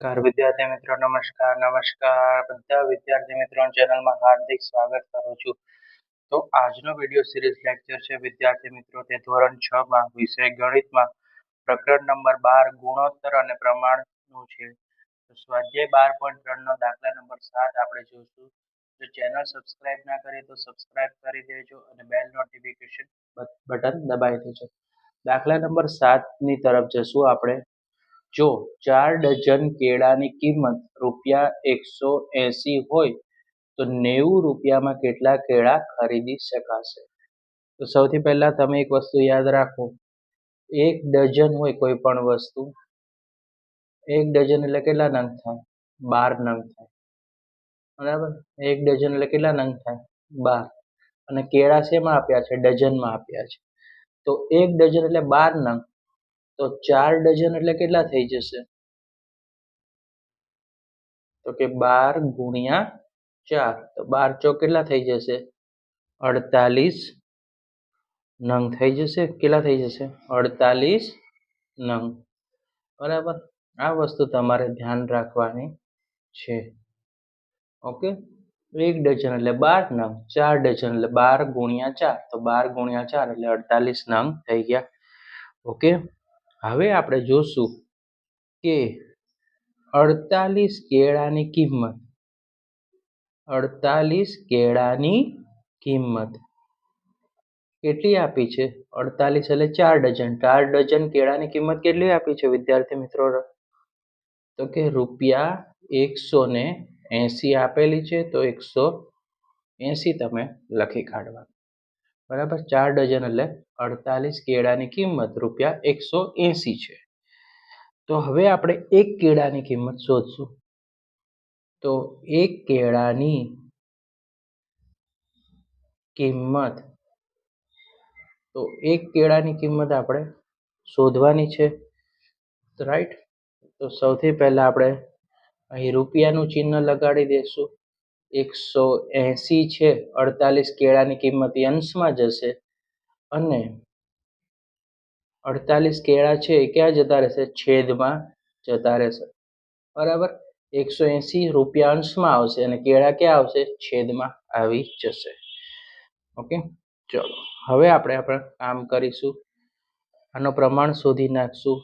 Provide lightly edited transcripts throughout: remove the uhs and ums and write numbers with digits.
વિદ્યાર્થી મિત્રો નમસ્કાર બધા વિદ્યાર્થી મિત્રો ચેનલમાં હાર્દિક સ્વાગત કરું છું. તો આજનો વિડિયો સિરીઝ લેક્ચર છે વિદ્યાર્થી મિત્રો તે ધોરણ 6 માં વિષય ગણિતમાં પ્રકરણ નંબર 12 ગુણોત્તર અને પ્રમાણનું છે. તો સ્વાધ્યાય 12.3 નો દાખલા નંબર 7 આપણે જોઈશું. જો ચેનલ સબસ્ક્રાઇબ ના કરી તો સબસ્ક્રાઇબ કરી દેજો અને બેલ નોટિફિકેશન બટન દબાવી દેજો. દાખલા નંબર 7 ની તરફ જશું આપણે. જો 4 ડઝન કેળાની કિંમત ₹180 હોય તો 90 રૂપિયામાં કેટલા કેળા ખરીદી શકાશે? તો સૌથી પહેલા તમે એક વસ્તુ યાદ રાખો, 1 ડઝન હોય કોઈ પણ વસ્તુ, 1 ડઝન એટલે કેટલા નંગ થાય? 12 નંગ થાય, બરાબર. 1 ડઝન એટલે કેટલા નંગ થાય? 12. અને કેળા શેમાં આપ્યા છે? ડઝનમાં આપ્યા છે. તો 1 ડઝન એટલે 12 નંગ. તો 4 ડઝન એટલે કેટલા થઈ જશે? તો કે 12 ગુણ્યા 4. તો 12 ચોક કેટલા થઈ જશે? 48 નંગ થઈ જશે. કેટલા થઈ જશે? 48 નંગ. બરાબર. આ વસ્તુ તમારે ધ્યાન રાખવાની છે. ઓકે. 1 ડઝન એટલે 12 નંગ, 4 ડઝન એટલે 12 ગુણ્યા 4. તો 12 ગુણ્યા 4 એટલે 48 નંગ થઈ ગયા. ઓકે. હવે આપણે જોશું કે 48 કેળાની કિંમત, 48 કેળાની કિંમત કેટલી આપી છે? 48 એટલે 4 ડઝન. 4 ડઝન કેળાની કિંમત કેટલી આપી છે વિદ્યાર્થી મિત્રો? તો કે ₹180 આપેલી છે. તો 180 તમે લખી કાઢવાનું. બરાબર. 4 ડઝન એટલે 48 કેળાની કિંમત ₹180 છે. તો હવે આપણે એક કેળાની કિંમત શોધશું. તો એક કેળાની કિંમત, તો એક કેળાની કિંમત આપણે શોધવાની છે, રાઈટ. તો સૌથી પહેલા આપણે અહીં રૂપિયાનું ચિહ્ન લગાડી દઈશું. 180 છે, 48 કેળાની કિંમત અંશમાં જશે અને 48 કેળા છે એ ક્યાં જતા રહેશે? છેદમાં જતા રહેશે. બરાબર. 180 રૂપિયા અંશમાં આવશે અને કેળા ક્યાં આવશે? છેદમાં આવી જશે. ઓકે. ચલો હવે આપણે કામ કરીશું. આનો પ્રમાણ શોધી નાખશું.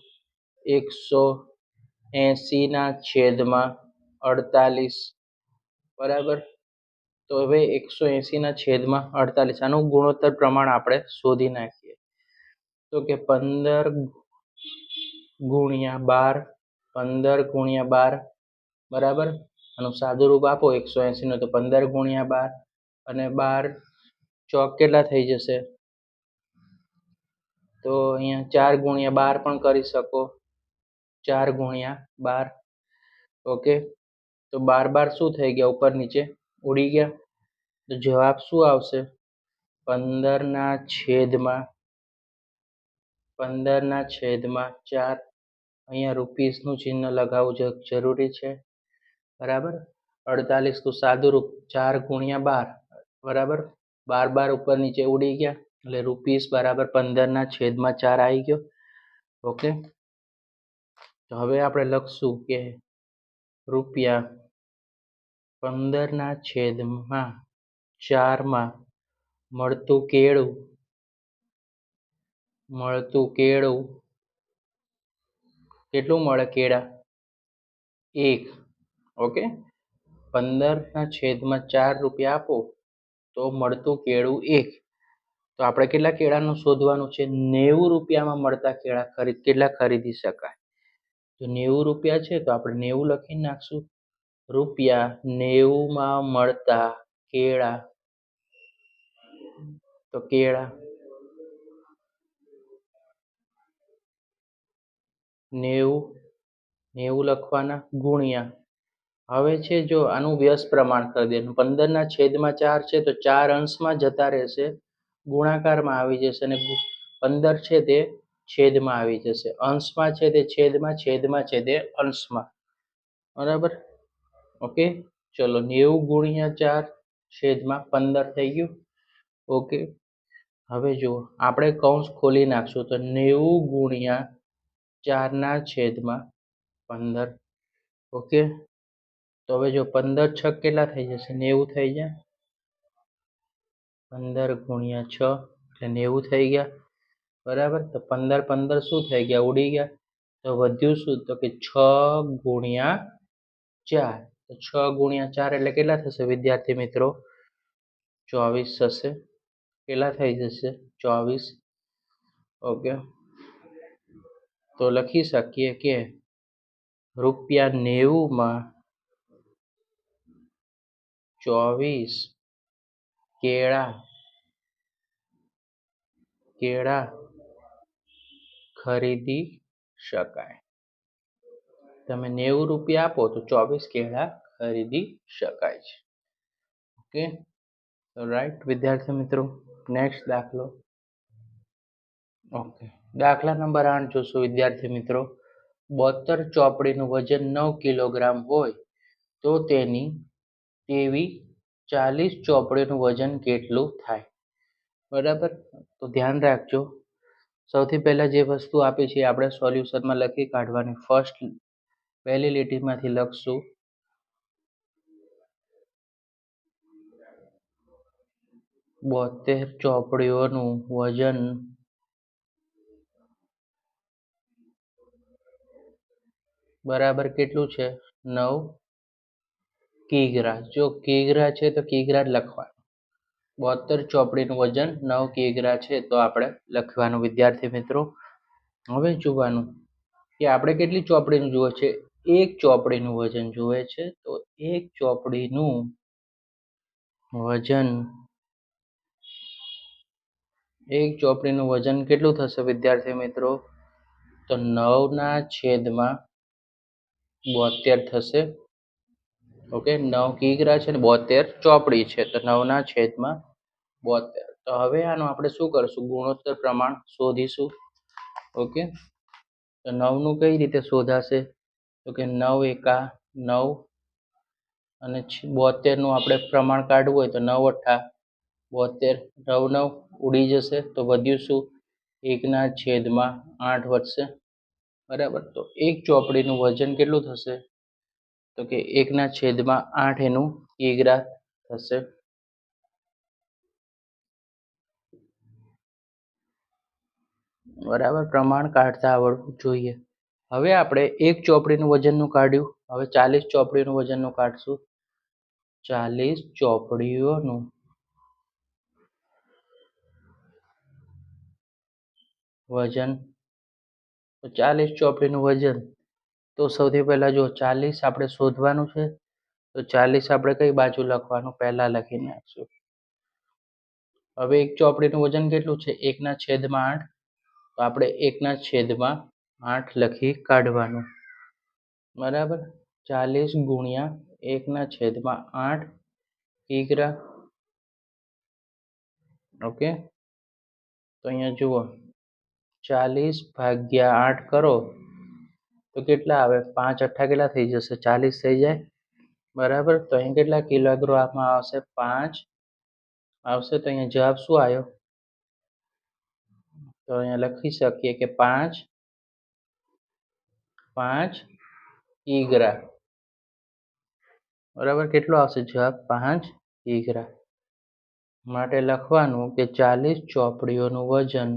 180 ના છેદમાં 48. બરાબર. તો હવે 180 ના છેદમાં 48 આનું ગુણોત્તર પ્રમાણ આપણે શોધી નાખીએ. તો કે 15 ગુણ્યા 12, 15 ગુણ્યા 12. બરાબર. આનું સાદું રૂપ આપો 180 નું, તો 15 ગુણ્યા 12 અને 12 ચોક કેટલા થઈ જશે? તો અહીંયા 4 ગુણ્યા 12 પણ કરી શકો. 4 ગુણ્યા 12. ઓકે. તો 12 શું થઈ ગયા? ઉપર નીચે ઉડી ગયા. તો જવાબ શું આવશે? 15 ના છેદમાં 4. અહીંયા રૂપીસનું ચિહ્ન લગાવવું જરૂરી છે. બરાબર. 48 તો સાદું રૂપ 4 ગુણ્યા 12. બરાબર. 12 ઉપર નીચે ઉડી ગયા એટલે રૂપીસ બરાબર 15 ના છેદમાં 4 આવી ગયો. ઓકે. તો હવે આપણે લખશું કે રૂપિયા 15 ના છેદમાં 4 માં મળતું કેળું કેટલું મળે? કેળા 1. ઓકે. 15 ના છેદમાં 4 રૂપિયા આપો તો મળતું કેળું 1. તો આપણે કેટલા કેળાનું શોધવાનું છે? 90 રૂપિયામાં મળતા કેળા કેટલા ખરીદી શકાય? તો 90 રૂપિયા છે તો આપણે 90 લખી નાખશું. રૂપિયા 90 માં મળતા કેળા, તો કેળા 90 લખવાના ગુણ્યા. હવે છે જો આનું વ્યસ્ત પ્રમાણ કરી દેવાનું. 15 ના છેદમાં 4 છે તો 4 અંશમાં જતા રહેશે, ગુણાકારમાં આવી જશે અને 15 છે તે છેદમાં આવી જશે. અંશમાં છે તે છેદમાં, છેદમાં છે તે અંશમાં. બરાબર. ઓકે. ચલો 90 ગુણ્યા 4 છેદમાં 15 થઈ ગયું. ઓકે. હવે જુઓ આપણે કૌંસ ખોલી નાખશું. તો 90 ગુણ્યા 4 ના છેદમાં 15. ઓકે, તો હવે જો 15 છક કેટલા થઈ જશે? 90 થઈ જાય. 15 ગુણ્યા 6 એટલે 90 થઈ ગયા. બરાબર, તો 15 15 શું થઈ ગયા? ઉડી ગયા. તો વધ્યું શું? તો કે 6 ગુણ્યા 4. તો 6 ગુણ્યા 4 એટલે કેટલા થશે વિદ્યાર્થી મિત્રો? 24 થશે. કેટલા થઈ જશે? 24. ઓકે, તો લખી શકીએ કે ₹90 24 કેળા ખરીદી શકાય. તમે ₹90 આપો તો 24 કેળા ખરીદી શકાય છે. ઓકે, રાઈટ વિદ્યાર્થી મિત્રો. નેક્સ્ટ દાખલો. ઓકે, દાખલા નંબર 8 જોશું વિદ્યાર્થી મિત્રો. 72 ચોપડીનું વજન 9 કિલોગ્રામ હોય તો તેવી 40 ચોપડીનું વજન કેટલું થાય? બરાબર, તો ધ્યાન રાખજો. સૌથી પહેલા જે વસ્તુ આપી છે આપણે સોલ્યુશનમાં લખી કાઢવાની. ફર્સ્ટ પહેલી લીટીમાંથી લખશું 72 ચોપડીઓનું વજન બરાબર કેટલું છે? 9 કિગ્રા. જો કિગ્રા છે તો કિગ્રા જ લખવાનું. 72 ચોપડીનું વજન 9 કિગ્રા છે તો આપણે લખવાનું વિદ્યાર્થી મિત્રો. હવે જોવાનું કે આપણે કેટલી ચોપડીનું જુએ છે? એક ચોપડીનું વજન જુએ છે. તો એક ચોપડીનું વજન કેટલું થશે વિદ્યાર્થી મિત્રો? તો 9/72 થશે. ઓકે, 9 કિગ્રા છે ને 72 ચોપડી છે તો 9/72. તો હવે આનું આપણે શું કરશું? ગુણોત્તર પ્રમાણ શોધીશું. ઓકે, તો 9 નું કઈ રીતે શોધાશે? તો કે 9 એકા 9 અને 72 નું આપણે પ્રમાણ કાઢવું હોય તો 9 અઠ્ઠા 72. 9 9 ઉડી જશે તો વધ્યું શું? 1/8 વધશે. બરાબર, તો એક ચોપડીનું વજન કેટલું થશે? તો કે 1/8 એનું કિગ્રા થશે. બરાબર, પ્રમાણ કાઢતા આવડવું જોઈએ. હવે આપણે એક ચોપડીનું વજનનું કાઢ્યું. હવે 40 ચોપડીનું વજનનું કાઢશું. 40 ચોપડીઓનું વજન. તો 40 ચોપડીનું વજન તો સૌથી પહેલા જો 40 આપણે શોધવાનું છે તો 40 આપણે કઈ બાજુ લખવાનું? પહેલા લખી નાખશું. હવે એક ચોપડીનું વજન કેટલું છે? 1/8. તો આપણે 1/8 લખી કાઢવાનું. બરાબર, 40 ગુણ્યા 1/8 કિગ્રા. ઓકે, તો અહીંયા જુઓ 40/8 કરો તો કેટલા આવે? 5 અઠ્ઠા કેટલા થઈ જશે? 40 થઈ જાય. બરાબર, તો અહીં કેટલા કિલોગ્રામમાં આવશે? 5 આવશે. તો અહીંયા જવાબ શું આવ્યો? તો અહીંયા લખી શકીએ કે 5 કિગ્રા. બરાબર, કેટલો આવશે જવાબ? 5 કિગ્રા. માટે લખવાનું કે 40 ચોપડીઓનું વજન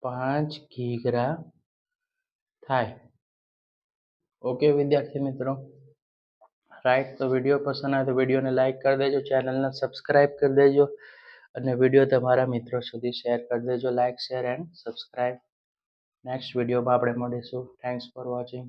5 કિગ્રા થાય. ઓકે વિદ્યાર્થી મિત્રો, રાઈટ. તો વિડીયો પસંદ આવે તો વિડીયોને લાઈક કરી દેજો, ચેનલને સબસ્ક્રાઈબ કરી દેજો અને વિડીયો તમારા મિત્રો સુધી શેર કરી દેજો. Like, share and subscribe. Next વિડીયોમાં આપણે મળીશું. Thanks for watching.